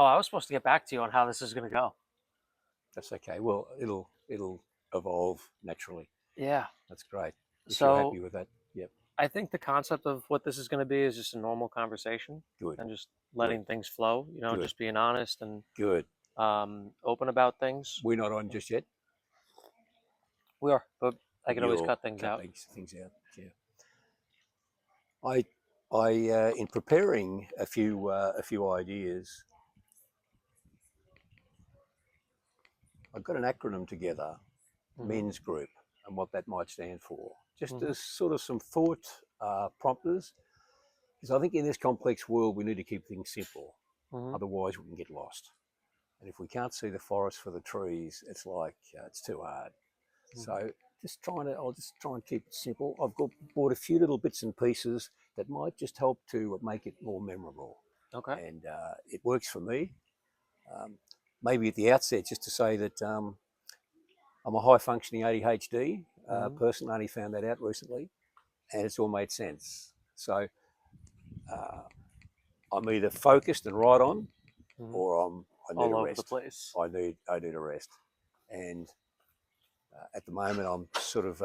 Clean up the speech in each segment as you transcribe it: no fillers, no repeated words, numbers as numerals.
Oh, I was supposed to get back to you on how this is going to go. That's okay. Well, it'll evolve naturally. Yeah. That's great. If you're So happy with that, yep, I think the concept of what this is going to be is just a normal conversation good, and just good, letting things flow, good, just being honest and good. open about things. We're not on just yet, We are, but I but can always you'll cut things cut out. things out. Yeah. I, in preparing a few ideas, I've got an acronym together, Hmm. M.E.N.S group, and what that might stand for. Just Hmm. as sort of some thought prompters, because I think in this complex world we need to keep things simple. Hmm. Otherwise, we can get lost. And if we can't see the forest for the trees, it's like it's too hard. Hmm. So I'll just try and keep it simple. Bought a few little bits and pieces that might just help to make it more memorable, Okay. and it works for me. Um, Maybe at the outset, just to say that I'm a high functioning ADHD Hmm. person. I only found that out recently, and it's all made sense. So uh, I'm either focused and right on, Hmm. or I need All a over the rest. place. I need a rest, and at the moment I'm sort of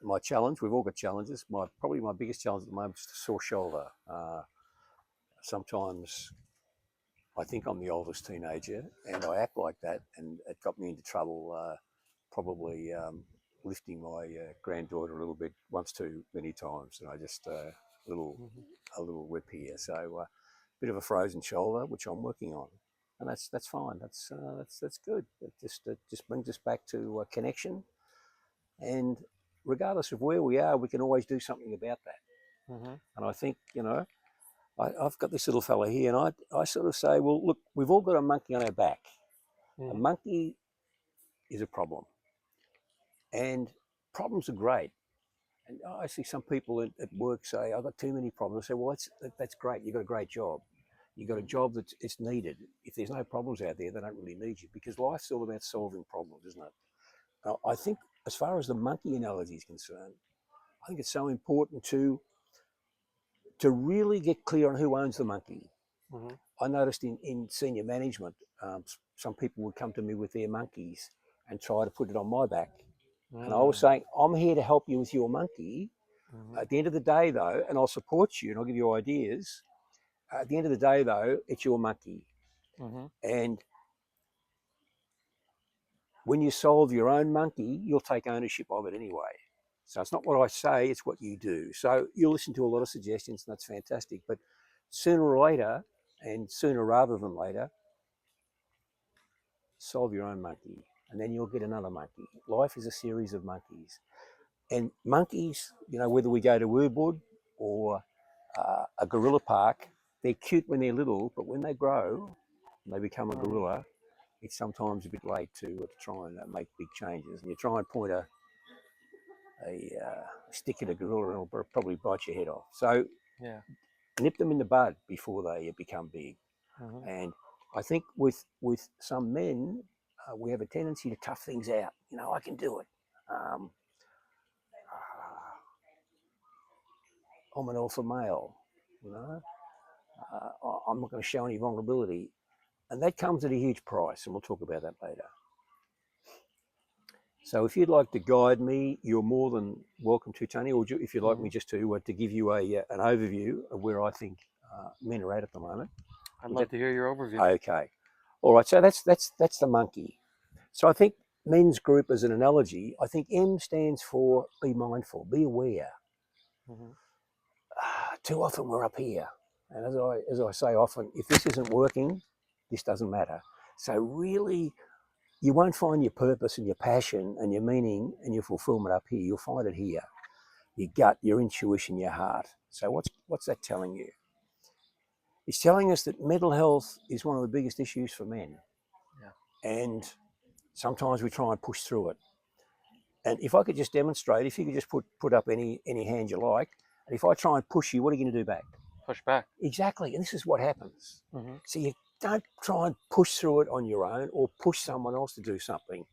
my challenge. We've all got challenges. Probably my biggest challenge at the moment is a sore shoulder. Sometimes I think I'm the oldest teenager, and I act like that, and it got me into trouble. Probably lifting my granddaughter a little bit once too many times, and I just little Hmm. a little whip here. So bit of a frozen shoulder, which I'm working on, and that's fine. That's good. It just brings us back to connection, and regardless of where we are, we can always do something about that. Hmm. And I think I've got this little fella here, and I sort of say, well, look, we've all got a monkey on our back. A Hmm. monkey is a problem, and problems are great. And I see some people at work say, I've got too many problems. I say, well, that's great. You've got a great job. You've got a job that's it's needed. If there's no problems out there, they don't really need you, because life's all about solving problems, isn't it? I think as far as the monkey analogy is concerned, I think it's so important to really get clear on who owns the monkey. Hmm. I noticed in senior management, some people would come to me with their monkeys and try to put it on my back. And I was Hmm. saying, I'm here to help you with your monkey. Hmm. At the end of the day, though, and I'll support you and I'll give you ideas. At the end of the day, though, it's your monkey. Hmm. And when you solve your own monkey, you'll take ownership of it anyway. So it's not what I say, it's what you do. So you'll listen to a lot of suggestions, and that's fantastic. But sooner or later, and sooner rather than later, solve your own monkey. And then you'll get another monkey. Life is a series of monkeys. And monkeys, whether we go to Ubud or a gorilla park, they're cute when they're little, but when they grow and they become a Hmm. gorilla, it's sometimes a bit late to try and make big changes. And you try and point a stick at a gorilla and it'll probably bite your head off. So Yeah. nip them in the bud before they become big. Hmm. And I think with some men, we have a tendency to tough things out. I can do it. Um, I'm an alpha male. You know, I'm not going to show any vulnerability, and that comes at a huge price. And we'll talk about that later. So if you'd like to guide me, you're more than welcome to, Tony. Or if you'd like me Hmm. just to give you an overview of where I think men are at the moment. I'd Would love that to hear your overview. okay? All right. So that's the monkey. So I think M.E.N.S group as an analogy. I think M stands for be mindful, be aware. Hmm. Too often we're up here, and as I say often, if this isn't working, this doesn't matter. So really, you won't find your purpose and your passion and your meaning and your fulfillment up here. You'll find it here. Your gut, your intuition, your heart. So what's that telling you? It's telling us that mental health is one of the biggest issues for men, Yeah. and sometimes we try and push through it. And if I could just demonstrate, if you could just put up any hand you like, and if I try and push you, what are you going to do back? Push back. Exactly, and this is what happens. Hmm. So you don't try and push through it on your own or push someone else to do something.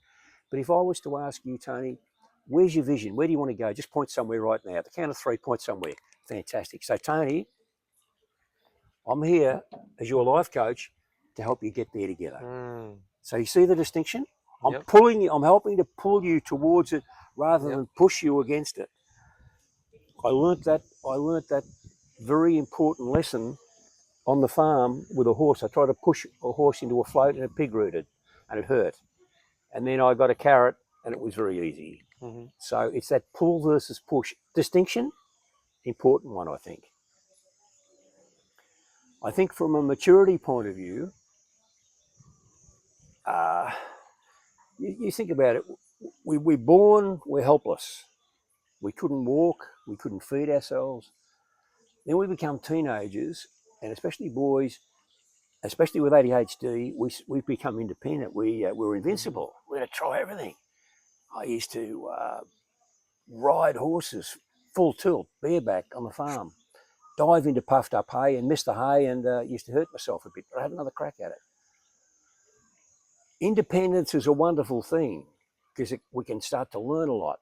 But if I was to ask you, Tony, where's your vision? Where do you want to go? Just point somewhere right now. At the count of three, point somewhere. Fantastic. So, Tony, I'm here as your Hmm. life coach to help you get there together. Mm. So you see the distinction? I'm Yep. pulling you, I'm helping to pull you towards it rather Yep. than push you against it. I learnt that very important lesson on the farm with a horse. I tried to push a horse into a float and a pig rooted and it hurt. And then I got a carrot and it was very easy. Mm-hmm. So it's that pull versus push distinction, important one, I think. I think from a maturity point of view, you think about it, we're born, we're helpless. We couldn't walk, we couldn't feed ourselves. Then we become teenagers, and especially boys, especially with ADHD, we become independent. We're invincible. We're going to try everything. I used to ride horses full tilt, bareback on the farm, dive into puffed up hay and miss the hay, and used to hurt myself a bit, but I had another crack at it. Independence is a wonderful thing because we can start to learn a lot.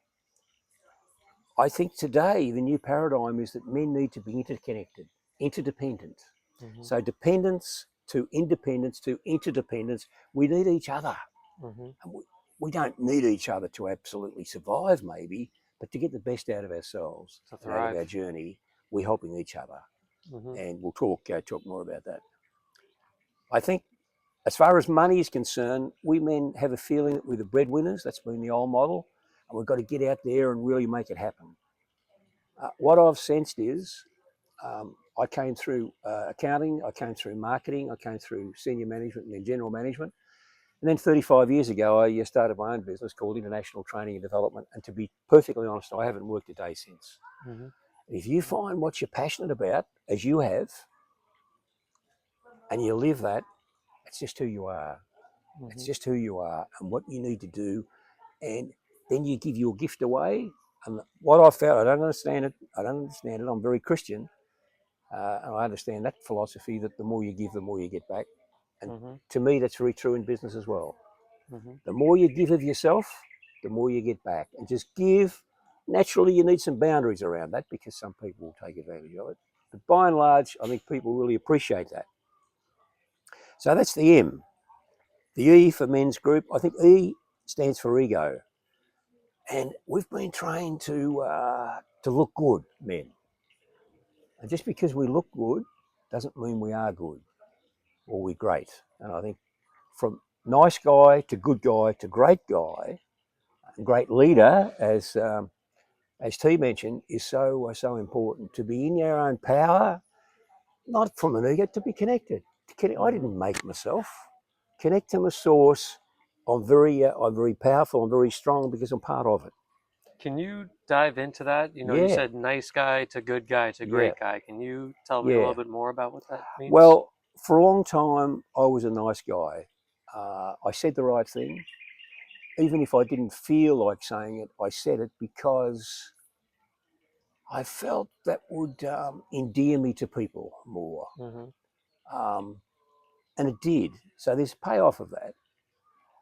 I think today the new paradigm is that men need to be interconnected, interdependent. Mm-hmm. So dependence to independence to interdependence, we need each other. Mm-hmm. And we don't need each other to absolutely survive maybe, but to get the best out of ourselves To and out of thrive. our journey, we're helping each other. Mm-hmm. And we'll talk more about that. I think as far as money is concerned, we men have a feeling that we're the breadwinners. That's been the old model. And we've got to get out there and really make it happen. What I've sensed is I came through accounting, I came through marketing, I came through senior management and then general management. And then 35 years ago, I started my own business called International Training and Development. And to be perfectly honest, I haven't worked a day since. Mm-hmm. If you find what you're passionate about, as you have, and you live that, it's just who you are. Mm-hmm. It's just who you are and what you need to do. And then you give your gift away. And what I found, I don't understand it. I'm very Christian. And I understand that philosophy that the more you give, the more you get back. And Mm-hmm. to me, that's very true in business as well. Mm-hmm. The more you give of yourself, the more you get back. And just give. Naturally, you need some boundaries around that because some people will take advantage of it. But by and large, I think people really appreciate that. So that's the M. The E for men's group, I think E stands for ego. And we've been trained to look good, men. And just because we look good doesn't mean we are good or we're great. And I think from nice guy to great guy, great leader, as T mentioned, is so important to be in your own power, not from an ego, to be connected. I didn't make myself. Connect to my source. I'm very powerful. I'm very strong because I'm part of it. Can you dive into that? You Yeah, said nice guy to good guy to yeah, great guy. Can you tell me a little yeah. bit more about what that means? Well, for a long time, I was a nice guy. I said the right thing. Even if I didn't feel like saying it, I said it because I felt that would endear me to people more. Mm-hmm. Um, and it did. So there's payoff of that.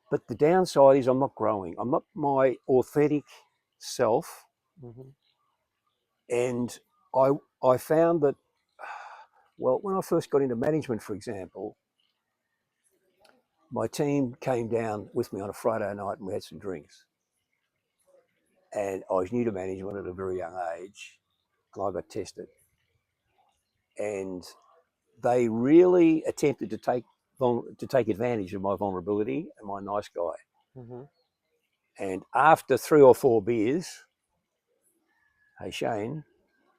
But the downside is I'm not growing. I'm not my authentic self. Mm-hmm. And I found that, well, when I first got into management, for example, my team came down with me on a Friday night and we had some drinks. And I was new to management at a very young age and I got tested. And they really attempted to take advantage of my vulnerability and my nice guy. Mm-hmm. And after 3 or 4 beers, hey, Shane,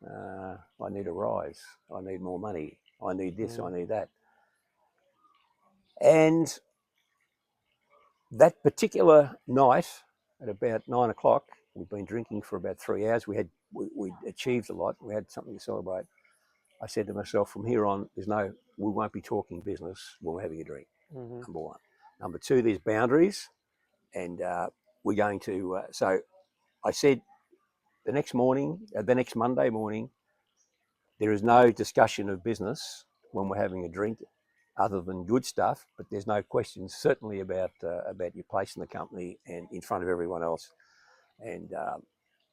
I need a rise. I need more money. I need this. I need that. And that particular night at about 9 o'clock, we'd been drinking for about 3 hours. We achieved a lot. We had something to celebrate. I said to myself, from here on, we won't be talking business when we're having a drink. Mm-hmm. Number one. Number two, there's boundaries, and we're going to. So I said the next Monday morning, there is no discussion of business when we're having a drink, other than good stuff. But there's no questions, certainly about your place in the company and in front of everyone else. And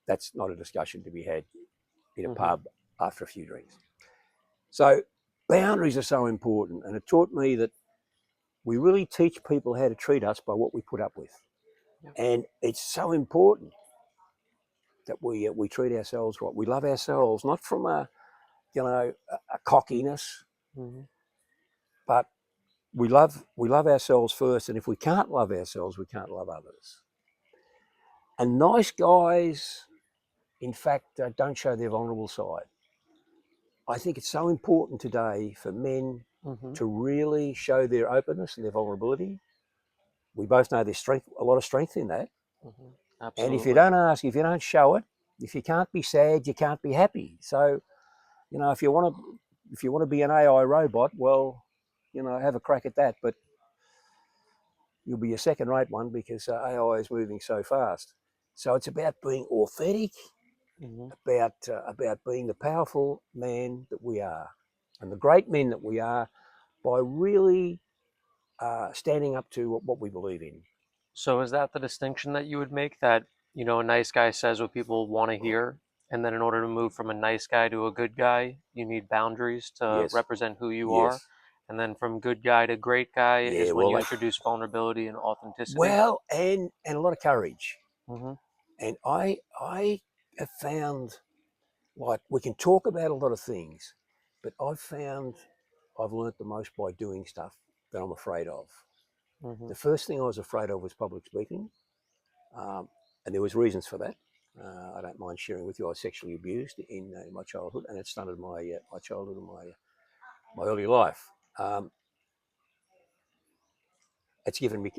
that's not a discussion to be had in a Mm-hmm. pub after a few drinks. So boundaries are so important, and it taught me that we really teach people how to treat us by what we put up with. Yep. And it's so important that we treat ourselves right. We love ourselves, not from a cockiness, Mm-hmm. but we love ourselves first. And if we can't love ourselves, we can't love others. And nice guys, in fact, don't show their vulnerable side. I think it's so important today for men Mm-hmm. to really show their openness and their vulnerability. We both know there's a lot of strength in that. Mm-hmm. And if you Absolutely. don't ask, if you don't show it, if you can't be sad, you can't be happy. So, if you want to be an AI robot, well, have a crack at that. But you'll be a second-rate one because AI is moving so fast. So it's about being authentic, Mm-hmm. about being the powerful man that we are, and the great men that we are, by really standing up to what we believe in. So is that the distinction that you would make, that, a nice guy says what people want to hear, and then in order to move from a nice guy to a good guy, you need boundaries to Yes, represent who you are, yes, and then from good guy to great guy yeah. is when Well, you introduce vulnerability and authenticity? well, and a lot of courage. Mm-hmm. And I have found, like, we can talk about a lot of things, but I've learnt the most by doing stuff that I'm afraid of. Mm-hmm. The first thing I was afraid of was public speaking, and there was reasons for that. I don't mind sharing with you. I was sexually abused in my childhood, and it stunted my childhood and my early life. It's given me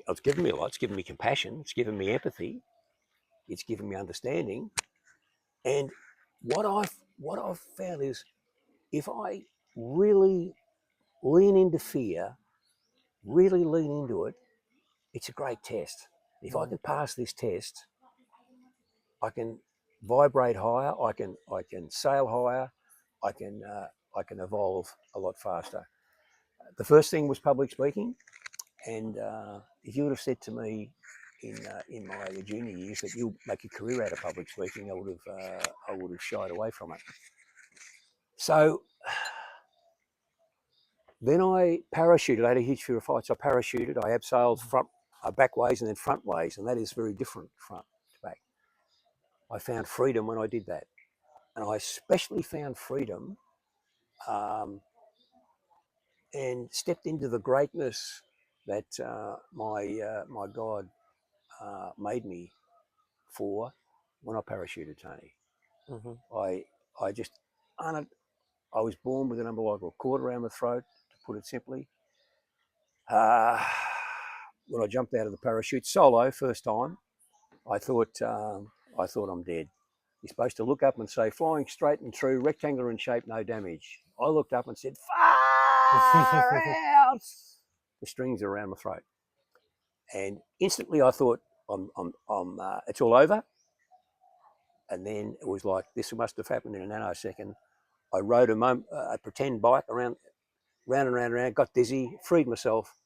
a lot. It's given me compassion. It's given me empathy. It's given me understanding. And what I've found is, if I really lean into fear, really lean into it, it's a great test. If I Mm-hmm. can pass this test, I can vibrate higher. I can sail higher. I can evolve a lot faster. The first thing was public speaking, and if you would have said to me in my junior years that you'll make a career out of public speaking, I would have shied away from it. So then I parachuted. I had a huge fear of heights. I parachuted. I abseiled back ways and then front ways, and that is very different, front to back. I found freedom when I did that, and I especially found freedom um, and stepped into the greatness that my God made me for when I parachuted, Tony. Mm-hmm. I I just I was born with an umbilical cord around my throat, to put it simply. Uh, when I jumped out of the parachute solo first time, I thought I thought I'm dead. You're supposed to look up and say, flying straight and true, rectangular in shape, no damage. I looked up and said, far out. The strings are around my throat, and instantly I thought, it's all over. And then it was like, this must have happened in a nanosecond. I rode a pretend bike around, round and round and round, got dizzy, freed myself,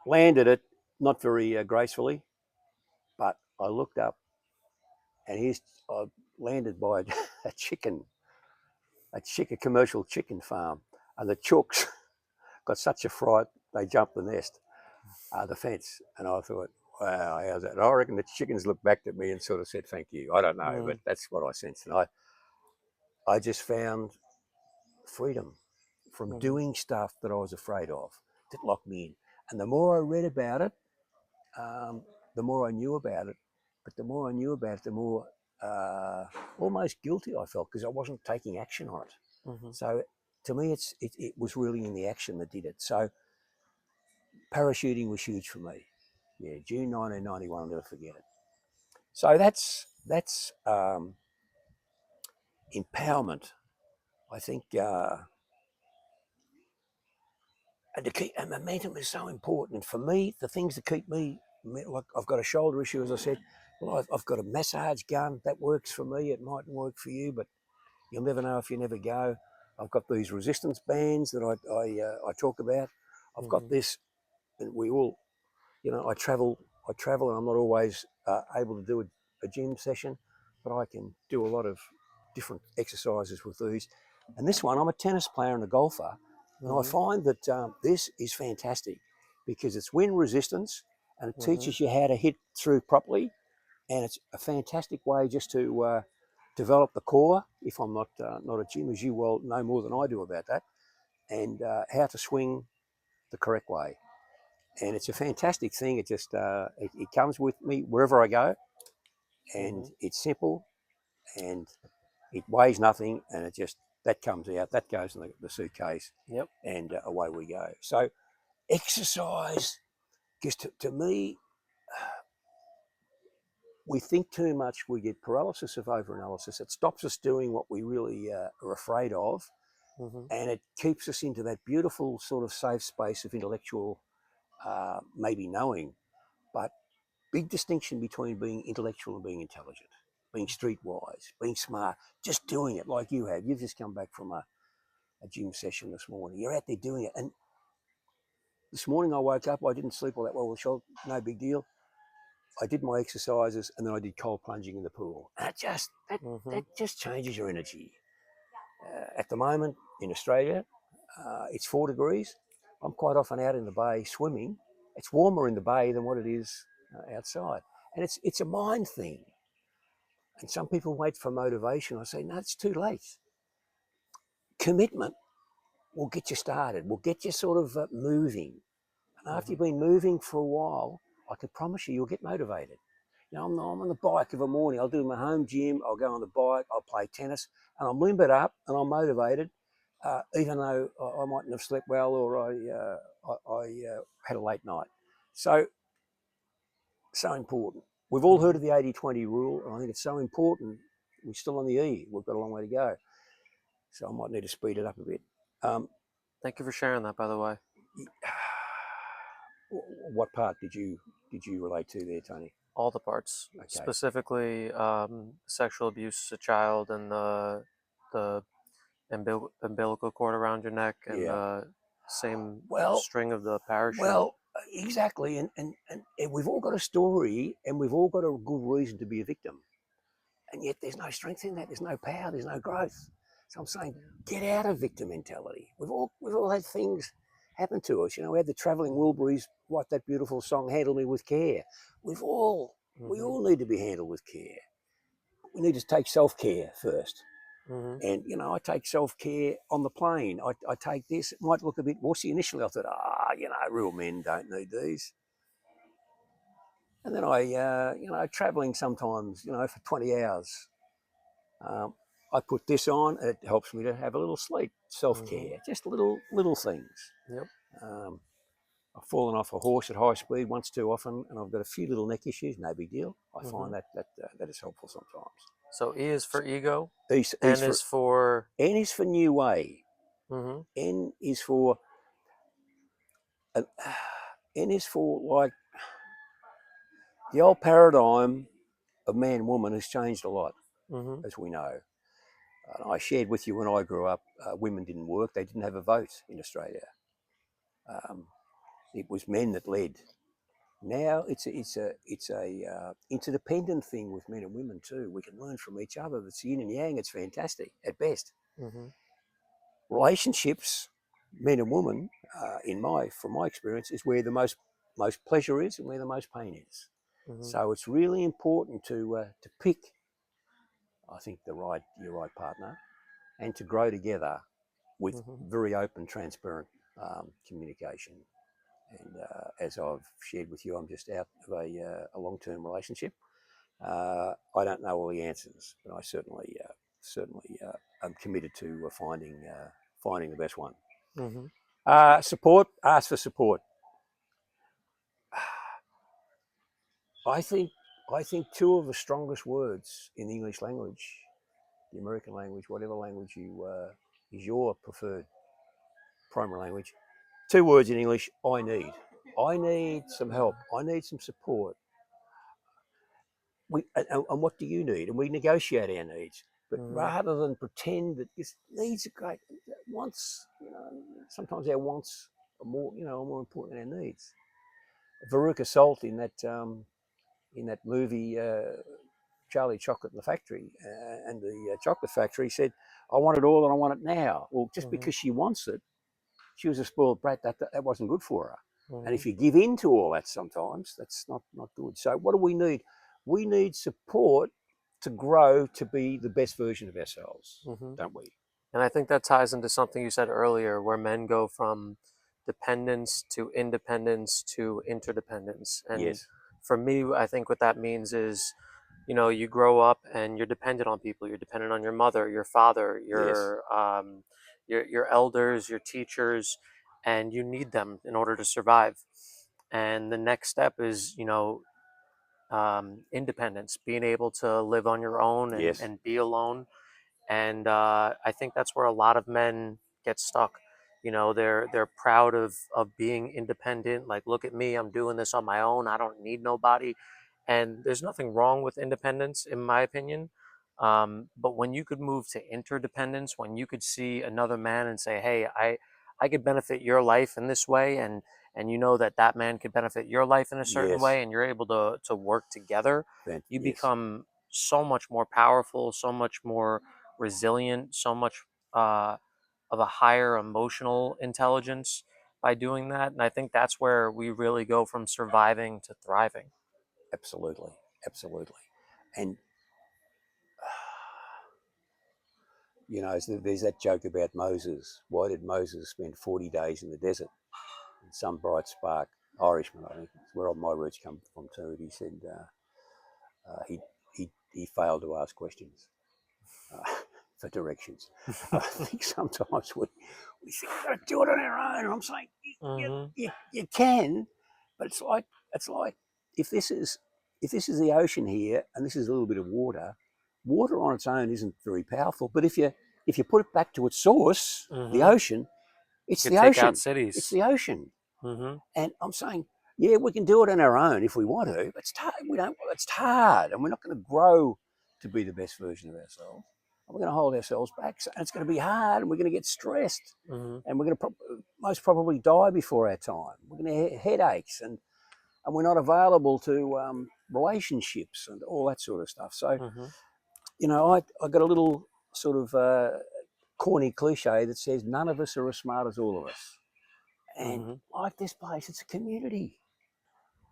landed it, not very gracefully, but I looked up, and I landed by a chicken, a commercial chicken farm, and the chooks got such a fright they jumped the nest, the fence, and I thought, wow, how's that? And I reckon the chickens looked back at me and sort of said, thank you. I don't know, Mm-hmm. but that's what I sensed, and I just found freedom from Mm-hmm. doing stuff that I was afraid of, that locked me in. And the more I read about it, the more I knew about it. But the more I knew about it, the more almost guilty I felt, because I wasn't taking action on it. Mm-hmm. So to me, it was really in the action that did it. So parachuting was huge for me. Yeah, June 1991, I'll never forget it. So that's empowerment. I think, and momentum is so important. And for me, the things that keep me, like, I've got a shoulder issue, as I said. Well, I've got a massage gun that works for me. It mightn't work for you, but you'll never know if you never go. I've got these resistance bands that I talk about. I've got Mm-hmm. this, and we all, I travel, and I'm not always able to do a gym session, but I can do a lot of different exercises with these. And this one, I'm a tennis player and a golfer, and I Mm-hmm. find that this is fantastic. because it's wind resistance and it Mm-hmm. teaches you how to hit through properly. And it's a fantastic way just to develop the core, if I'm not a gym, as you well know more than I do about that, and how to swing the correct way. And it's a fantastic thing. It just it comes with me wherever I go, and Mm-hmm. it's simple, and it weighs nothing, and it just that comes out, that goes in the suitcase, Yep. and away we go. So exercise, because to me, we think too much, we get paralysis of overanalysis. It stops us doing what we really are afraid of, Mm-hmm. and it keeps us into that beautiful sort of safe space of intellectual, maybe knowing, but big distinction between being intellectual and being intelligent, being streetwise, being smart, just doing it like you have. You've just come back from a gym session this morning. You're out there doing it. And this morning I woke up, I didn't sleep all that well, sure, no big deal. I did my exercises and then I did cold plunging in the pool. And Mm-hmm. that just changes your energy. At the moment in Australia, it's 4 degrees. I'm quite often out in the bay swimming. It's warmer in the bay than what it is outside. And it's a mind thing. And some people wait for motivation. I say, no, it's too late. Commitment will get you started, will get you sort of moving. And after Mm-hmm. you've been moving for a while, I can promise you, you'll get motivated. You know, I'm on the bike of a morning. I'll do my home gym. I'll go on the bike. I'll play tennis, and I'm limbered up and I'm motivated, even though I mightn't have slept well or I had a late night. So important. We've all heard Mm-hmm. of the 80-20 rule, and I think it's so important. We're still on the E. We've got a long way to go. So I might need to speed it up a bit. Um, Thank you for sharing that, by the way. what part did you relate to there, Tony? All the parts, Okay. specifically sexual abuse as a child and the umbilical cord around your neck and Yeah. the same Well, string of the parachute. well, exactly. And we've all got a story, and we've all got a good reason to be a victim. And yet, there's no strength in that. There's no power. There's no growth. So I'm saying, get out of victim mentality. We've all had things happen to us. You know, we had the travelling Wilburys write that beautiful song, "Handle Me with Care." We Mm-hmm. all need to be handled with care. We need to take self-care first. Mm-hmm. And, you know, I take self-care on the plane. I take this. It might look a bit wussy initially. I thought, real men don't need these. And then traveling sometimes, for 20 hours, um, I put this on and it helps me to have a little sleep, Mm-hmm. self-care, just little things. Yep. Um, I've fallen off a horse at high speed once too often, and I've got a few little neck issues. No big deal. I Mm-hmm. find that is helpful sometimes. So E is So for ego, E's N for is for. N is for new way. Mm-hmm. N is for uh, N is for like the old paradigm of man woman has changed a lot, Mm-hmm. as we know. I shared with you when I grew up, women didn't work; they didn't have a vote in Australia. Um, it was men that led. Now it's a interdependent thing with men and women too. We can learn from each other. It's yin and yang. It's fantastic at best. Mm-hmm. Relationships, men and women, from my experience, is where the most pleasure is and where the most pain is. Mm-hmm. So it's really important to pick, I think, your right partner, and to grow together with Mm-hmm. very open, transparent communication. And as I've shared with you, I'm just out of a long-term relationship. I don't know all the answers, but I certainly am committed to finding the best one. Mm-hmm. Support. Ask for support. I think I think two of the strongest words in the English language, the American language, whatever language is your preferred primary language. Two words in English. I need. I need some help. I need some support. And what do you need? And we negotiate our needs. But Mm-hmm. rather than pretend that this needs are great, wants, sometimes our wants are more important than our needs. Veruca Salt in that movie Charlie Chocolate in the Factory and the Chocolate Factory said, "I want it all and I want it now." Well, just Mm-hmm. because she wants it, she was a spoiled brat. That wasn't good for her. And if Mhm. you give in to all that sometimes, that's not good. So what do we need? We need support to grow to be the best version of ourselves, Mhm. don't we? And I think that ties into something you said earlier, where men go from dependence to independence to interdependence. And Yes. for me, I think what that means is, you grow up and you're dependent on people. You're dependent on your mother, your father, Yes. your elders, your teachers, and you need them in order to survive. And the next step is, independence, being able to live on your own and, Yes. and be alone. And I think that's where a lot of men get stuck. They're proud of being independent. Like, look at me, I'm doing this on my own. I don't need nobody. And there's nothing wrong with independence, in my opinion. But when you could move to interdependence, when you could see another man and say, "Hey, I could benefit your life in this way," and you know that that man could benefit your life in a certain Yes. way, and you're able to work together, you Yes. become so much more powerful, so much more resilient, so much uh, of a higher emotional intelligence by doing that. And I think that's where we really go from surviving to thriving. Absolutely. Absolutely. And there's that joke about Moses. Why did Moses spend 40 days in the desert? And some bright spark Irishman, I think, is where my roots come from too. He said he failed to ask questions uh, for directions. I think sometimes we think we've got to do it on our own. And I'm saying Mm-hmm. you can, but it's like if this is the ocean here and this is a little bit of water, water on its own isn't very powerful. But if you put it back to its source, the Mm-hmm. ocean, You it's could the take out ocean. It's cities. the ocean. Mm-hmm. And I'm saying, yeah, we can do it on our own if we want to. But it's hard. We don't. It's hard, and we're not going to grow to be the best version of ourselves. And we're going to hold ourselves back, and it's going to be hard, and we're going to get stressed, Mm-hmm. and we're going to most probably die before our time. We're going to have headaches, and we're not available to relationships and all that sort of stuff. So, Mm-hmm. I got a little sort of corny cliche that says none of us are as smart as all of us. And Mm-hmm. like this place, it's a community.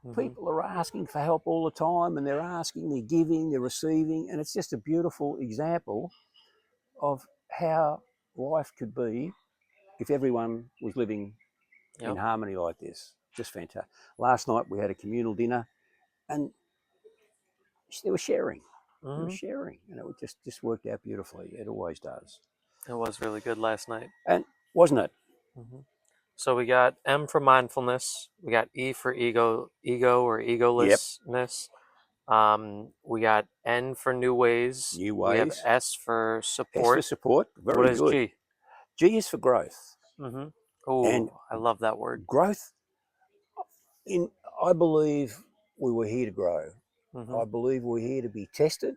Mm-hmm. People are asking for help all the time, and they're asking, they're giving, they're receiving, and it's just a beautiful example of how life could be if everyone was living in Yep. harmony like this. Just fantastic. Last night we had a communal dinner, and they were sharing. They were Mm-hmm. sharing, and it just worked out beautifully. It always does. It was really good last night. And wasn't it? Mm-hmm. So we got M for mindfulness. We got E for ego or Yep. egolessness. We got N for new ways. New We have ways. S for S for support. support. What Very is good. G? G is for growth. Mm-hmm. And Oh, I love that word. growth in I believe we were here to grow. Mm-hmm. I believe we're here to be tested,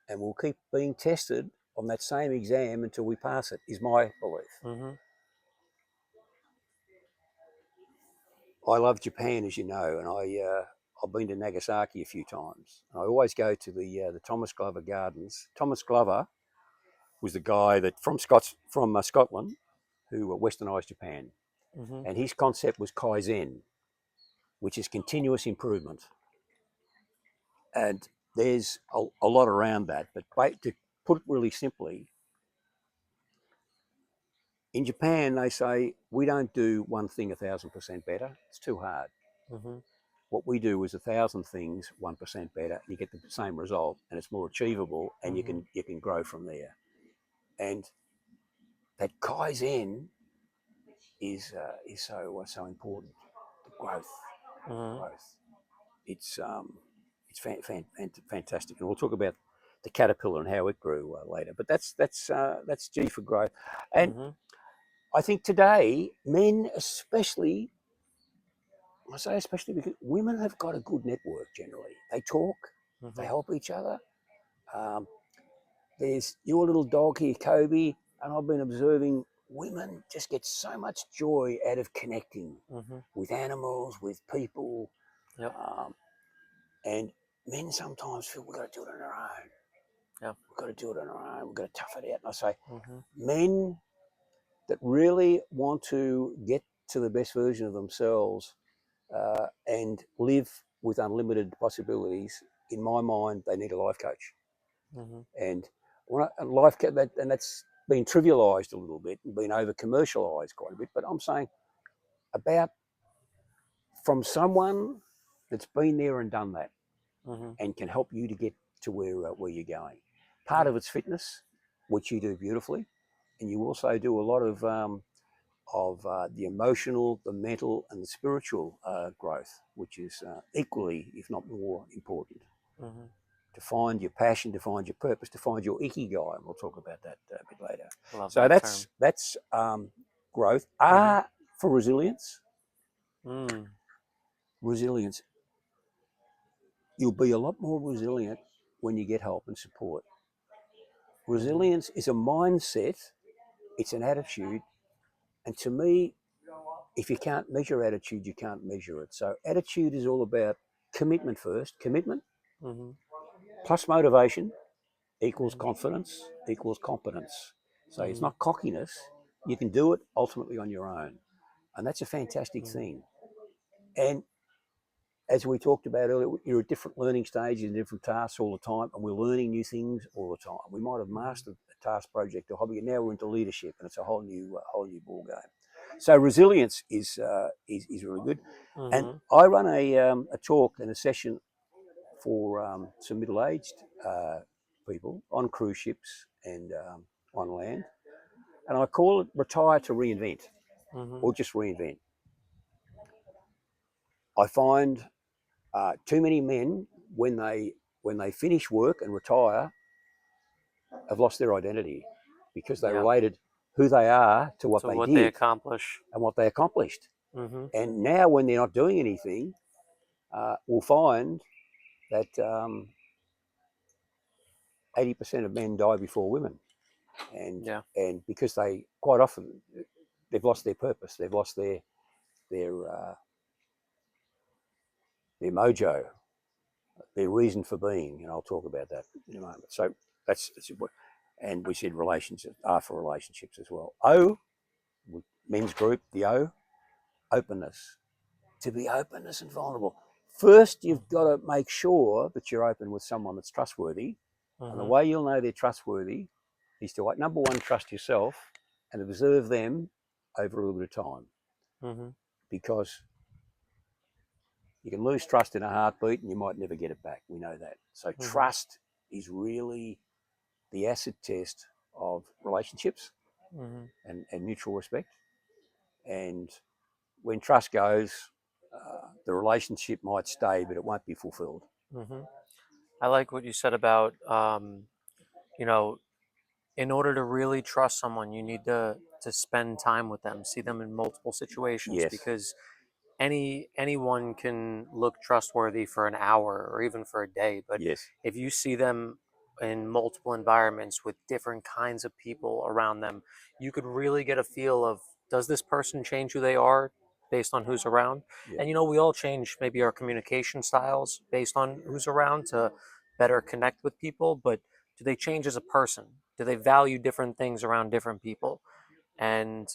and we'll keep being tested on that same exam until we pass it, is my belief. Mm-hmm. I love Japan, as you know, and I've been to Nagasaki a few times. I always go to the Thomas Glover Gardens. Thomas Glover was the guy that from Scotland who westernised Japan, Mm-hmm. and his concept was Kaizen, which is continuous improvement. And there's a lot around that, but to put it really simply, in Japan, they say we don't do one thing 1,000% better. It's too hard. Mm-hmm. What we do is 1,000 things 1% better, and you get the same result, and it's more achievable, and you Mm-hmm. can grow from there. And that kaizen is so important. The growth, Mm-hmm. growth. It's fantastic, and we'll talk about the caterpillar and how it grew later. But that's G for growth, and Mm-hmm. I think today men especially I say especially because women have got a good network generally. They talk, they Mm-hmm. help each other. Um, there's your little dog here, Kobe, and I've been observing women just get so much joy out of connecting Mm-hmm. with animals, with people, Yep. um, and men sometimes feel we've got to do it on our own. Yep. We've got to do it on our own. We've got to tough it out. And I say, Mm-hmm. men that really want to get to the best version of themselves and live with unlimited possibilities, in my mind, they need a life coach. Mm-hmm. And a life coach, and that's been trivialised a little bit and been over commercialised quite a bit. But I'm saying about from someone that's been there and done that Mm-hmm. and can help you to get to where you're going. Part Yeah. of it's fitness, which you do beautifully, and you also do a lot of the emotional, the mental, and the spiritual growth, which is equally, if not more, important. Mm-hmm. To find your passion, to find your purpose, to find your ikigai, and we'll talk about that a bit later. Love So that term. that's growth. Mm-hmm. For resilience, Mm. resilience. You'll be a lot more resilient when you get help and support. Mm-hmm. Resilience is a mindset. It's an attitude, and to me, if you can't measure attitude, you can't measure it. So attitude is all about commitment first. Commitment Mm-hmm. plus motivation equals Mm-hmm. confidence equals competence. So it's Mm-hmm. not cockiness. You can do it ultimately on your own. And that's a fantastic Mm-hmm. thing. And as we talked about earlier, you're at different learning stages and different tasks all the time, and we're learning new things all the time. We might have Mm-hmm. mastered a task, project, or hobby, and now we're into leadership, and it's a whole new ball game. So resilience is really good. And Mm-hmm. I run a talk and a session for some middle-aged people on cruise ships and on land, and I call it "Retire to Reinvent" Mm-hmm. or just reinvent. I find too many men when they finish work and retire have lost their identity because they Yep. related who they are to what So they what they did accomplish. and what they accomplished. Mm-hmm. And now, when they're not doing anything, we'll find that 80% of men die before women, and Yeah. and because they quite often they've lost their purpose, they've lost their uh, their mojo, their reason for being, and I'll talk about that in a moment. So that's and we said relationships are for relationships as well. O, men's group, the O, openness. To be openness and vulnerable. First, you've got to make sure that you're open with someone that's trustworthy. And the Mm-hmm. way you'll know they're trustworthy is to, number one, trust yourself and observe them over a little bit of time. Mm-hmm. Because you can lose trust in a heartbeat and you might never get it back. We know that. So Mm-hmm. trust is really the acid test of relationships Mm-hmm. and mutual respect. And when trust goes, the relationship might stay, but it won't be fulfilled. Mm-hmm. I like what you said about you know, in order to really trust someone, you need to spend time with them, see them in multiple situations, Yes, because anyone can look trustworthy for an hour or even for a day, but yes, if you see them in multiple environments with different kinds of people around them, you could really get a feel of, does this person change who they are based on who's around? yeah, And we all change maybe our communication styles based on who's around to better connect with people, but do they change as a person? Do they value different things around different people? And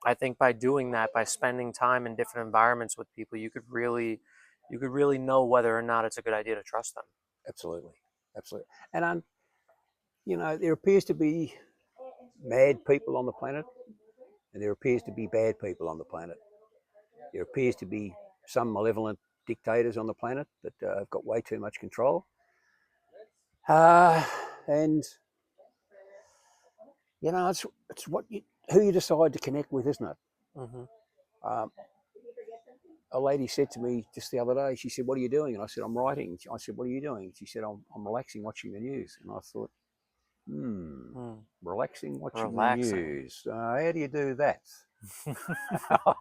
I think by doing that, by spending time in different environments with people, you could really know whether or not it's a good idea to trust them. absolutely, absolutely. And there appears to be mad people on the planet, and there appears to be bad people on the planet. There appears to be some malevolent dictators on the planet that have got way too much control. And it's who you decide to connect with, isn't it? Hmm. Um, a lady said to me just the other day, she said, "What are you doing?" And I said, "I'm writing." I said, "What are you doing?" She said, I'm relaxing watching the news." And I thought, Mm, relaxing watching the relaxing. news. How do you do that?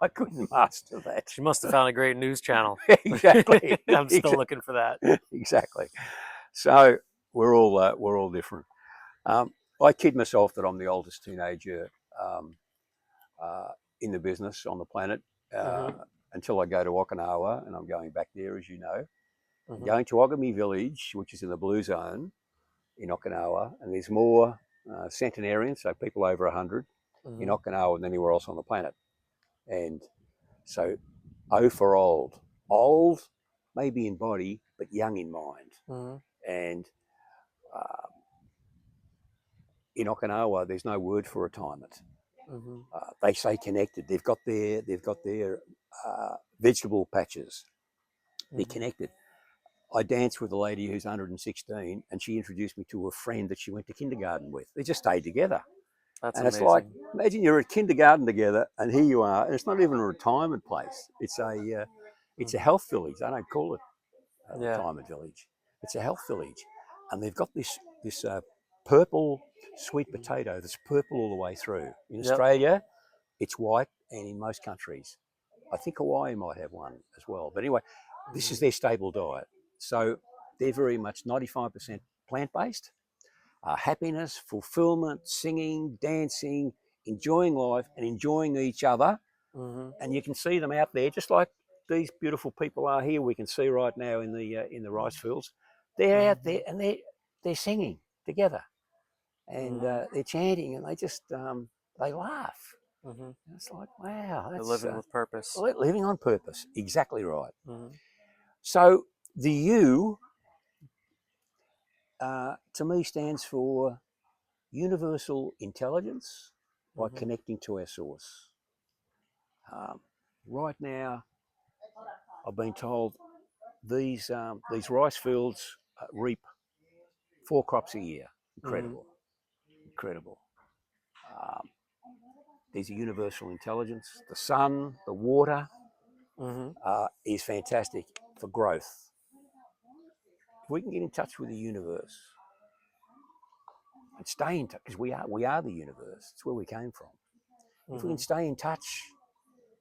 I couldn't master that. She must have found a great news channel. Exactly. I'm still looking for that. Exactly. So we're all different. Um, I kid myself that I'm the oldest teenager um, uh, in the business on the planet uh, Hmm. until I go to Okinawa, and I'm going back there, as you know. I'm Hmm. going to Ogami Village, which is in the blue zone in Okinawa, and there's more centenarians, so people over 100 in Hmm. Okinawa than anywhere else on the planet. And so, O for old. old, maybe in body, but young in mind. Mm-hmm. And uh, in Okinawa, there's no word for retirement. Mm-hmm. They say connected. They've got their vegetable patches. They're Mm-hmm. connected. I danced with a lady who's 116, and she introduced me to a friend that she went to kindergarten with. They just stayed together. That's And it's like, amazing. imagine you're at kindergarten together, and here you are. And it's not even a retirement place. It's a Mm-hmm. health village. They don't call it a Yeah. retirement village. It's a health village, and they've got this purple sweet Mm-hmm. potato that's purple all the way through. In Yep. Australia, it's white, and in most countries, I think Hawaii might have one as well. But anyway, this is Mm-hmm. their staple diet. So they're very much 95% plant based. Happiness, fulfillment, singing, dancing, enjoying life, and enjoying each other. Mm-hmm. And you can see them out there, just like these beautiful people are here. We can see right now in the rice fields. They're out there Mm-hmm. and they're singing together, and Mm-hmm. they're chanting, and they laugh. Mm-hmm. And it's like, wow, They're that's living with purpose. living on purpose. Exactly right. Mm-hmm. So the U to me stands for universal intelligence by Mm-hmm. connecting to our source. Um, right now, I've been told these rice fields reap 4 crops a year. Mm-hmm. Incredible, incredible. Um, there's a universal intelligence. The sun, the water Mm-hmm. is fantastic for growth. If we can get in touch with the universe and stay in touch, because we are the universe. It's where we came from. If we can Mm-hmm. stay in touch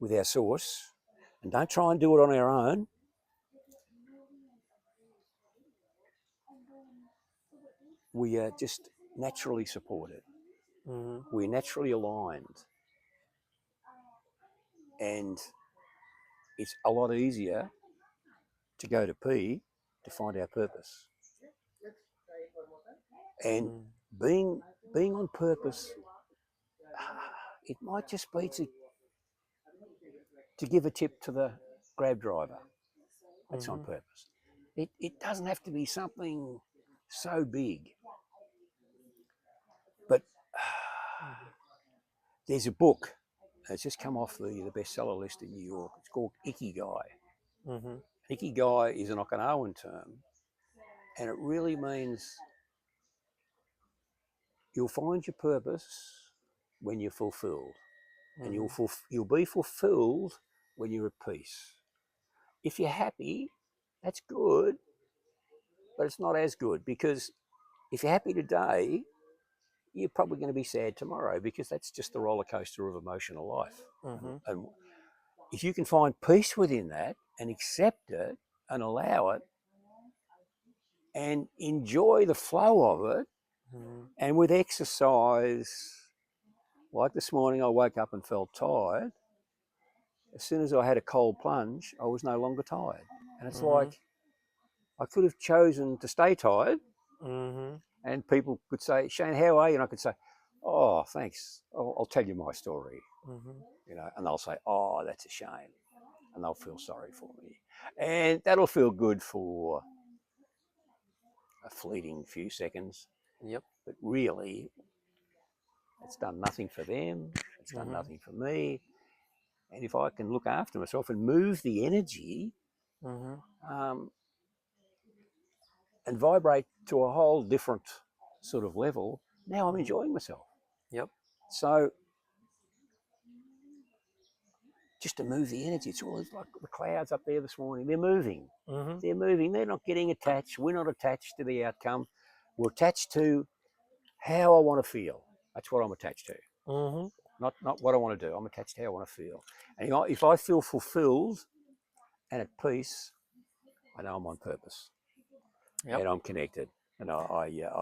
with our source and don't try and do it on our own, we are just naturally supported. Mm-hmm. We're naturally aligned, and it's a lot easier to go to P to find our purpose. And Mm-hmm. being being on purpose, it might just be to give a tip to the grab driver. That's on Mm-hmm. purpose. It doesn't have to be something so big. But there's a book that's just come off the bestseller list in New York. It's called Ikigai. Mm-hmm. Ikigai is an Okinawan term, and it really means you'll find your purpose when you're fulfilled, and Mm-hmm. you'll be fulfilled when you're at peace. If you're happy, that's good, but it's not as good, because if you're happy today, you're probably going to be sad tomorrow, because that's just the roller coaster of emotional life. Mm-hmm. And if you can find peace within that and accept it and allow it and enjoy the flow of it, Mm-hmm. and with exercise, like this morning, I woke up and felt tired. As soon as I had a cold plunge, I was no longer tired. And it's Mm-hmm. like I could have chosen to stay tired, Mm-hmm. and people could say, Shane, how are you? And I could say, oh, thanks. I'll tell you my story, Mm-hmm. and they'll say, oh, that's a shame. And they'll feel sorry for me. And that'll feel good for a fleeting few seconds. Yep. But really, it's done nothing for them. It's done Mm-hmm. nothing for me. And if I can look after myself and move the energy, Mm-hmm. um, and vibrate to a whole different sort of level, now I'm Mm-hmm. enjoying myself. Yep. So just to move the energy, it's all like the clouds up there this morning. They're moving. Mm-hmm. They're moving. They're not getting attached. We're not attached to the outcome. We're attached to how I want to feel. That's what I'm attached to. Mm-hmm. Not what I want to do. I'm attached to how I want to feel. And if I feel fulfilled and at peace, I know I'm on purpose Yep. and I'm connected. And I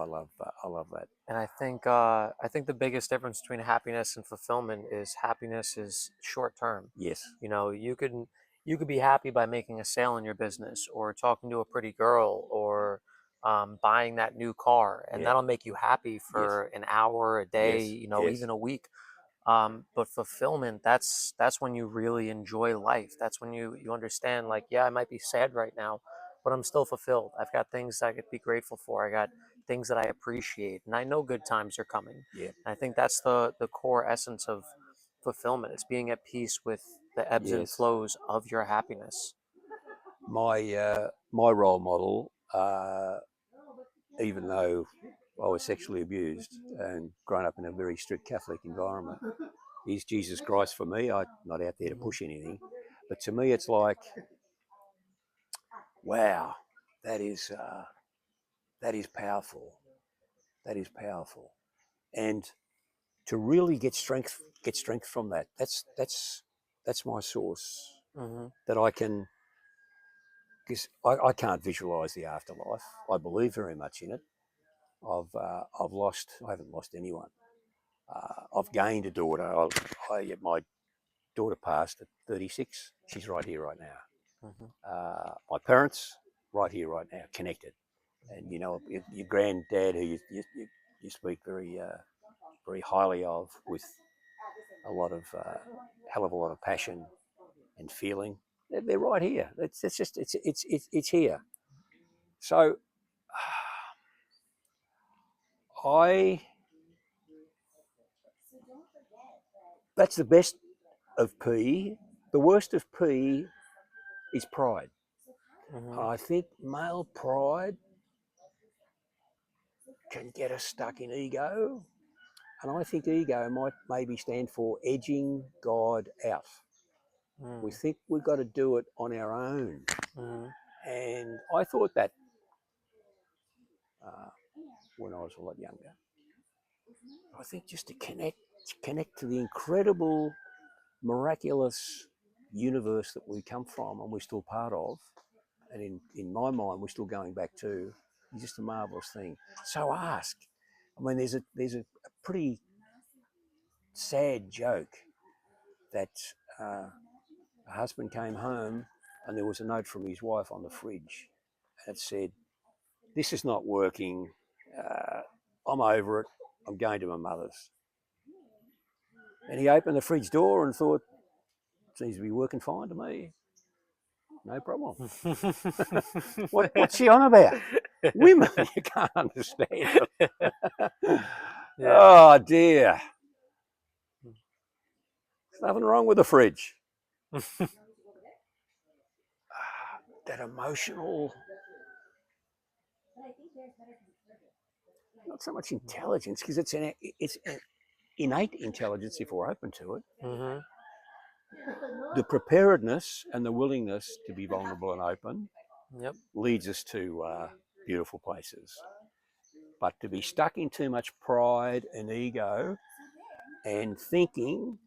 love that. And I think the biggest difference between happiness and fulfillment is happiness is short term. Yes. You know, you could be happy by making a sale in your business or talking to a pretty girl or buying that new car, and Yeah. that'll make you happy Yes. for an hour, a day, Yes. you know, Yes. even a week. But fulfillment, that's when you really enjoy life. That's when you understand, like, yeah, I might be sad right now, but I'm still fulfilled. I've got things I could be grateful for. I got things that I appreciate, and I know good times are coming. Yeah. And I think that's the core essence of fulfillment. It's being at peace with the ebbs and Yes. flows of your happiness. My role model, even though I was sexually abused and grown up in a very strict Catholic environment, is Jesus Christ for me. I'm not out there to Hmm. push anything, but to me, it's like, wow, that is that is powerful. That is powerful, and to really get strength from that. That's my source. Hmm. That I can, because I can't visualize the afterlife. I believe very much in it. I haven't lost anyone. I've gained a daughter. My daughter passed at 36. She's right here right now. Hmm. My parents, right here right now, connected. And you know, your granddad, who you speak very highly of, with a lot of hell of a lot of passion and feeling. They're right here. It's just it's here. So I that's the best of P. The worst of P is pride. Hmm. And I think male pride can get us stuck in ego. And I think ego might maybe stand for edging God out. We think we've got to do it on our own. Hmm. And I thought that uh, when I was a lot younger. I think just to connect to the incredible, miraculous universe that we come from and we're still part of, and in my mind we're still going back to, is just a marvelous thing. So ask. I mean, there's a pretty sad joke that a husband came home and there was a note from his wife on the fridge, and it said, "This is not working. Uh, I'm over it. I'm going to my mother's." And he opened the fridge door and thought, "Seems to be working fine to me. No problem." What's she on about? Women, you can't understand them. Yeah. Oh dear. There's nothing wrong with the fridge. That emotional, not so much intelligence, because it's an innate intelligence if we're open to it. Hmm. The preparedness and the willingness to be vulnerable and open Yep. leads us to beautiful places. But to be stuck in too much pride and ego and thinking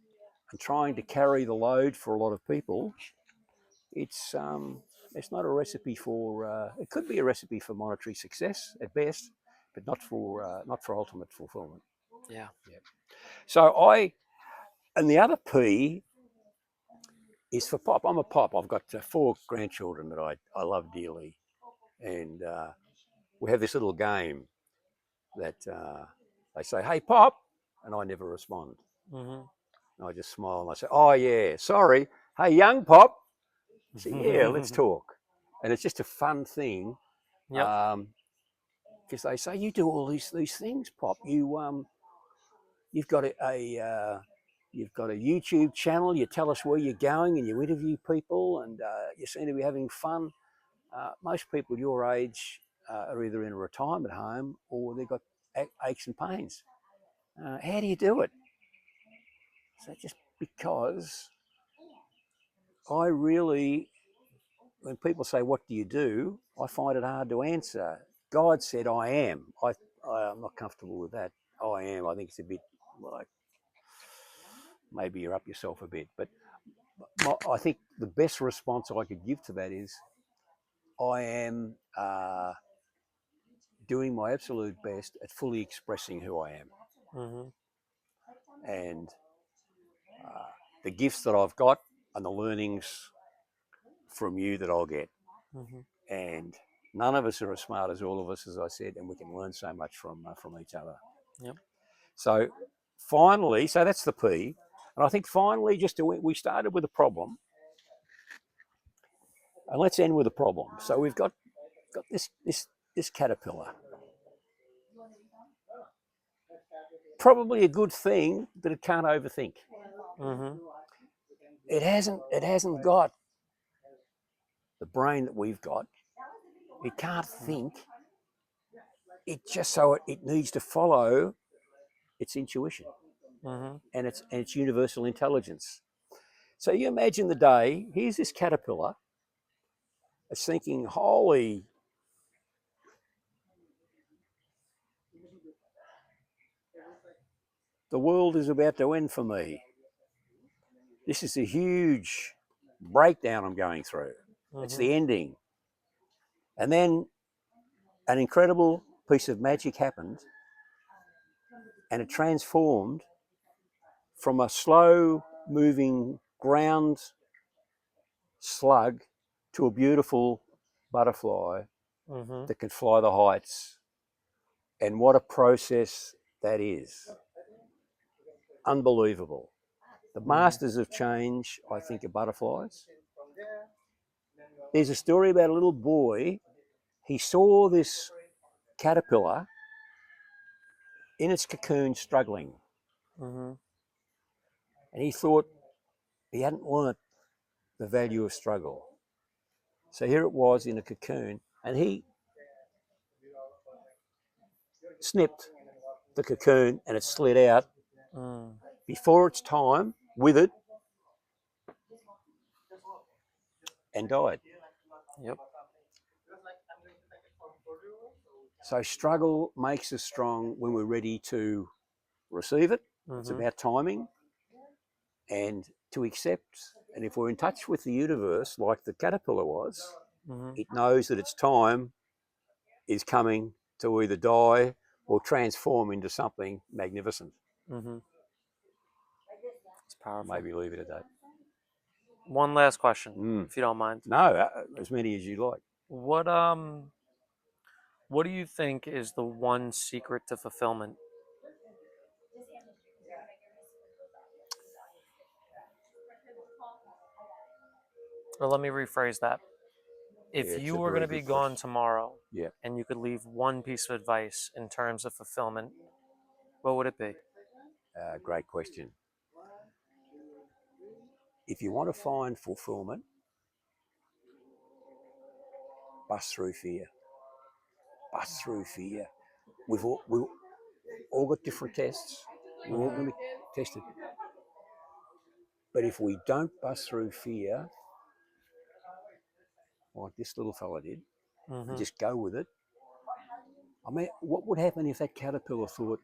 and trying to carry the load for a lot of people, it's not a recipe for. It could be a recipe for monetary success at best, but not for ultimate fulfillment. Yeah. Yeah. So and the other P is for pop. I'm a pop. I've got 4 grandchildren that I love dearly, and we have this little game that they say, "Hey, pop," and I never respond. Hmm. And I just smile and I say, "Oh yeah, sorry. Hey, young pop." I say, "Yeah, let's talk." And it's just a fun thing, Yep. because they say, "You do all these things, pop. You've got you've got a YouTube channel. You tell us where you're going and you interview people, and you seem to be having fun." Most people your age are either in a retirement home or they've got aches and pains. How do you do it? So just because I really, when people say, "What do you do?" I find it hard to answer. God said, "I am." I'm not comfortable with that. I am. I think it's a bit like maybe you're up yourself a bit. But I think the best response I could give to that is I am doing my absolute best at fully expressing who I am. Hmm. And the gifts that I've got and the learnings from you that I'll get. Hmm. And none of us are as smart as all of us, as I said, and we can learn so much from each other. Yep. So finally, so that's the P. And I think finally, we started with a problem, and let's end with a problem. So we've got this caterpillar. Probably a good thing that it can't overthink. Mm-hmm. It hasn't got the brain that we've got. It can't think. It needs to follow its intuition Mm-hmm. and its universal intelligence. So you imagine the day. Here's this caterpillar. It's thinking, "Holy, the world is about to end for me. This is a huge breakdown I'm going through. It's Mm-hmm. the ending." And then an incredible piece of magic happened, and it transformed from a slow moving ground slug to a beautiful butterfly Mm-hmm. that can fly the heights. And what a process that is. Unbelievable. The masters of change, I think, are butterflies. There's a story about a little boy. He saw this caterpillar in its cocoon struggling. Mm-hmm. And he thought he hadn't learnt the value of struggle. So here it was in a cocoon, and he snipped the cocoon and it slid out Mm. before its time, withered, and died. Yep. So struggle makes us strong when we're ready to receive it. It's Mm-hmm. about timing and to accept. And if we're in touch with the universe, like the caterpillar was, Mm-hmm. it knows that its time is coming to either die or transform into something magnificent. Mm-hmm. It's powerful. Maybe leave it at that. One last question, Mm. if you don't mind. No, as many as you like. What do you think is the one secret to fulfillment? Or let me rephrase that. Yeah, If it's you a were going very to be good gone question. tomorrow Yeah, and you could leave one piece of advice in terms of fulfillment, what would it be? great question. If you want to find fulfillment, bust through fear. Bust through fear. We've all got different tests. We're all going Mm-hmm. to be tested. But if we don't bust through fear, like this little fella did, and Mm-hmm. just go with it, I mean, what would happen if that caterpillar thought,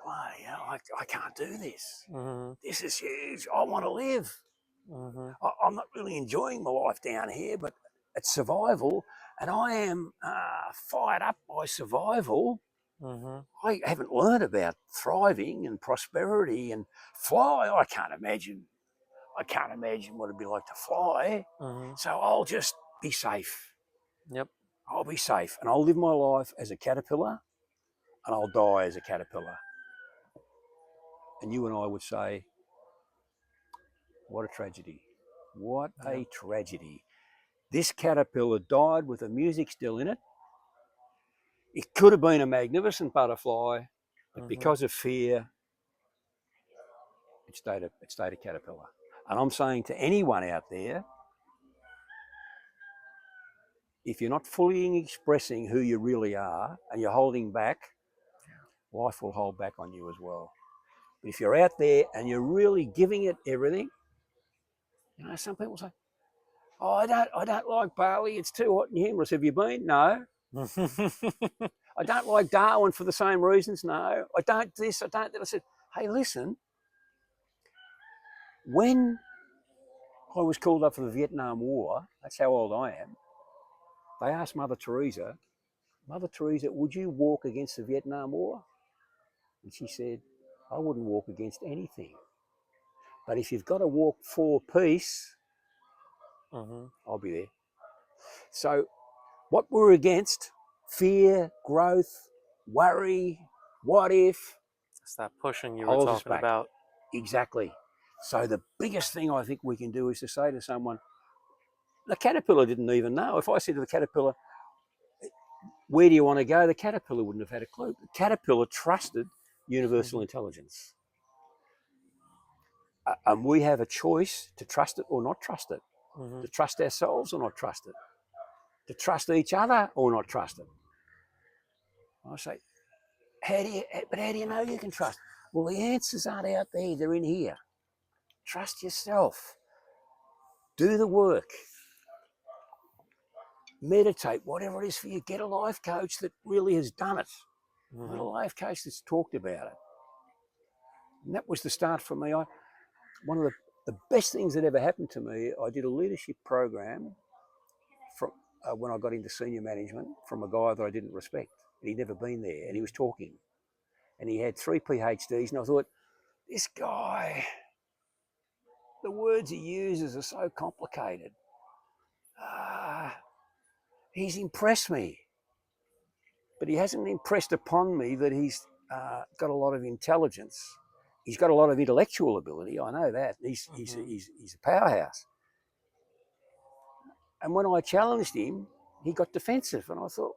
bloody hell, I can't do this. Mm-hmm. This is huge. I want to live. Mm-hmm. I'm not really enjoying my life down here, but it's survival, and I am fired up by survival. Mm-hmm. I haven't learned about thriving and prosperity and fly. I can't imagine. I can't imagine what it'd be like to fly. Mm-hmm. So I'll just be safe. Yep. I'll be safe, and I'll live my life as a caterpillar, and I'll die as a caterpillar. And you and I would say, what a tragedy. What Yep. a tragedy. This caterpillar died with the music still in it. It could have been a magnificent butterfly, but Mm-hmm. because of fear, it stayed a caterpillar. And I'm saying to anyone out there, if you're not fully expressing who you really are and you're holding back, life will hold back on you as well. But if you're out there and you're really giving it everything, some people say, "Oh, I don't like Bali. It's too hot and humorous. Have you been?" No. I don't like Darwin for the same reasons. No. I don't this. I don't that. I said, "Hey, listen. When I was called up for the Vietnam War, that's how old I am. They asked Mother Teresa, would you walk against the Vietnam War?" And she said, "I wouldn't walk against anything. But if you've got to walk for peace, Mm-hmm. I'll be there." So what we're against, fear, growth, worry, what if, It's that pushing you were holds us talking back. about. Exactly. So the biggest thing I think we can do is to say to someone, the caterpillar didn't even know. If I said to the caterpillar, where do you want to go? The caterpillar wouldn't have had a clue. The caterpillar trusted universal Mm-hmm. intelligence. And we have a choice to trust it or not trust it, Mm-hmm. to trust ourselves or not trust it, to trust each other or not trust it. I say, how do you know you can trust? Well, the answers aren't out there, they're in here. Trust yourself. Do the work. Meditate, whatever it is for you. Get a life coach that really has done it. Not a Mm-hmm. life coach that's talked about it. And that was the start for me. One of the best things that ever happened to me, I did a leadership program from when I got into senior management from a guy that I didn't respect. He'd never been there, and he was talking, and he had 3 PhDs, and I thought, this guy, the words he uses are so complicated. Ah, he's impressed me, but he hasn't impressed upon me that he's got a lot of intelligence. He's got a lot of intellectual ability. I know that. Mm-hmm. He's a powerhouse. And when I challenged him, he got defensive, and I thought,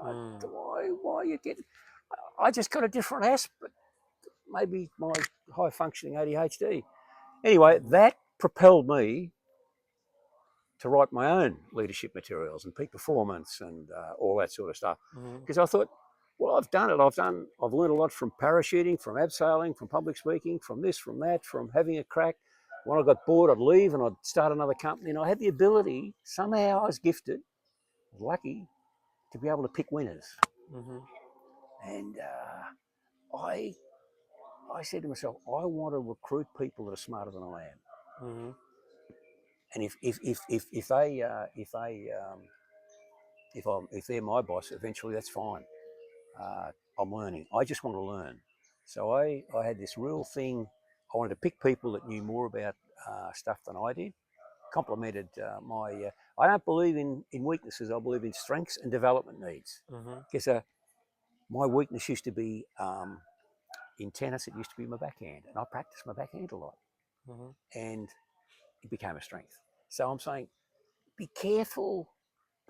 Mm. why are you getting? I just got a different aspect. Maybe my high functioning ADHD. Anyway, Mm-hmm. that propelled me to write my own leadership materials and peak performance and all that sort of stuff. Mm-hmm. Because I thought, well, I've done it. I've learned a lot from parachuting, from abseiling, from public speaking, from this, from that, from having a crack. When I got bored, I'd leave and I'd start another company. And I had the ability, somehow I was gifted, lucky, to be able to pick winners. Mm-hmm. And I, I said to myself, I want to recruit people that are smarter than I am. Mm-hmm. And if they're my boss, eventually that's fine. I'm learning. I just want to learn. So I had this real thing. I wanted to pick people that knew more about stuff than I did. Complemented my. I don't believe in weaknesses. I believe in strengths and development needs. Mm-hmm. Because my weakness used to be in tennis. It used to be my backhand, and I practiced my backhand a lot, Mm-hmm. and it became a strength. So I'm saying, be careful.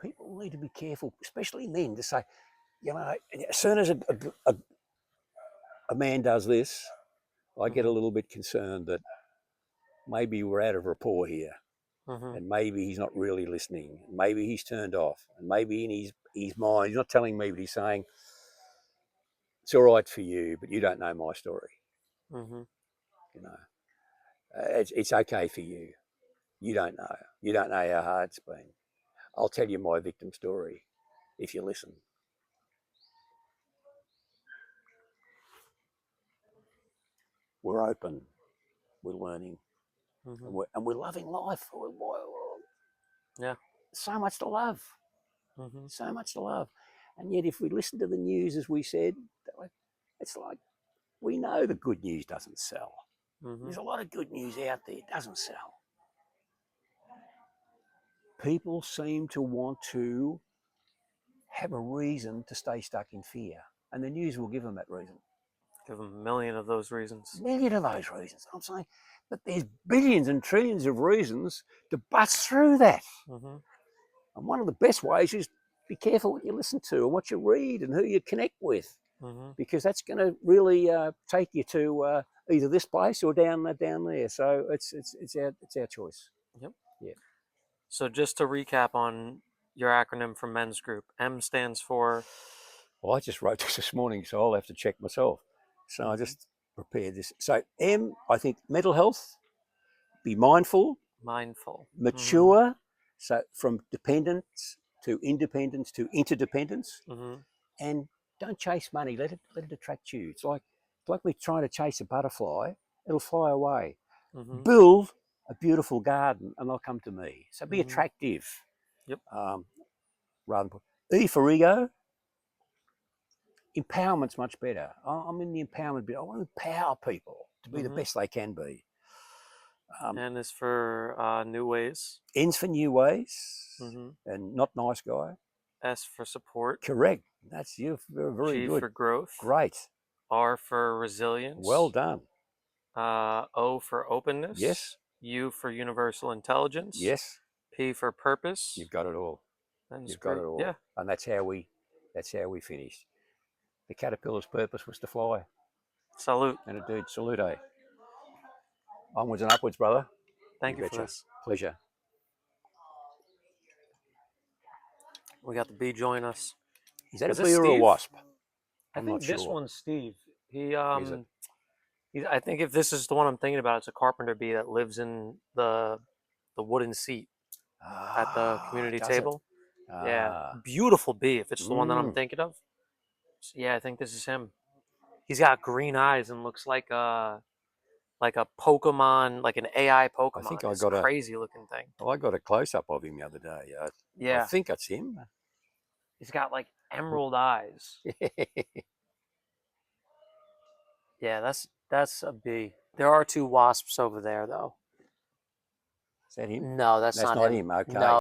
People need to be careful, especially men, to say, as soon as a man does this, I get a Mm-hmm. little bit concerned that maybe we're out of rapport here, Mm-hmm. and maybe he's not really listening, maybe he's turned off, and maybe in his mind, he's not telling me, but he's saying, it's all right for you, but you don't know my story. Mm-hmm. You know, it's okay for you. You don't know. You don't know how hard it's been. I'll tell you my victim story if you listen. We're open. We're learning. Mm-hmm. And we're loving life. Yeah. So much to love. Mm-hmm. So much to love. And yet, if we listen to the news, as we said, it's like we know the good news doesn't sell. Mm-hmm. There's a lot of good news out there, it doesn't sell. People seem to want to have a reason to stay stuck in fear, and the news will give them that reason. Give them a million of those reasons. Million of those reasons. I'm saying that there's billions and trillions of reasons to bust through that. Mm-hmm. And one of the best ways is be careful what you listen to and what you read and who you connect with, Mm-hmm. because that's going to really take you to either this place or down there. So it's our choice. Yep. Yeah. So just to recap on your acronym for men's group, M stands for. Well, I just wrote this morning, so I'll have to check myself. So I Mm-hmm. just prepared this. So M, I think mental health, be mindful, Mindful. Mm-hmm. mature. So from dependence to independence to interdependence, Mm-hmm. and don't chase money. Let it attract you. It's like we're trying to chase a butterfly. It'll fly away. Mm-hmm. Build a beautiful garden, and they'll come to me. So be Mm-hmm. attractive. Yep. Um, rather than E for ego. Empowerment's much better. I'm in the empowerment bit. I want to empower people to be the Mm-hmm. best they can be. N is for new ways. Ends for new ways, Mm-hmm. and not nice guy. S for support. Correct. That's you. Very G good. for growth. Great. R for Well resilience. done. O for openness. Yes, U for universal intelligence. yes, P for purpose. you've got it all. And You've got it spirit. Yeah. all. And that's how we finished. The caterpillar's purpose was to fly. Salute. And indeed, salute. Onwards and upwards, brother. You Thank you for betcha. this. Pleasure. We got the bee join us. Is that a Is this bee or a Steve? wasp? I I'm not think this sure. one's Steve. He Is it? I think if this is the one I'm thinking about, it's a carpenter bee that lives in the wooden seat at the Ah, community does it? table. Yeah, Ah. beautiful bee. If it's the one that I'm Mm. thinking of, so yeah, I think this is him. He's got green eyes and looks like a Pokemon, like an AI I Pokemon. think I It's a got a crazy looking thing. I got a close up of him the other day. I Yeah, think it's him. he's got like emerald eyes. Is Yeah, that's a bee. There are two wasps over there though. that him? No, that's That's not not him. him. Okay. No,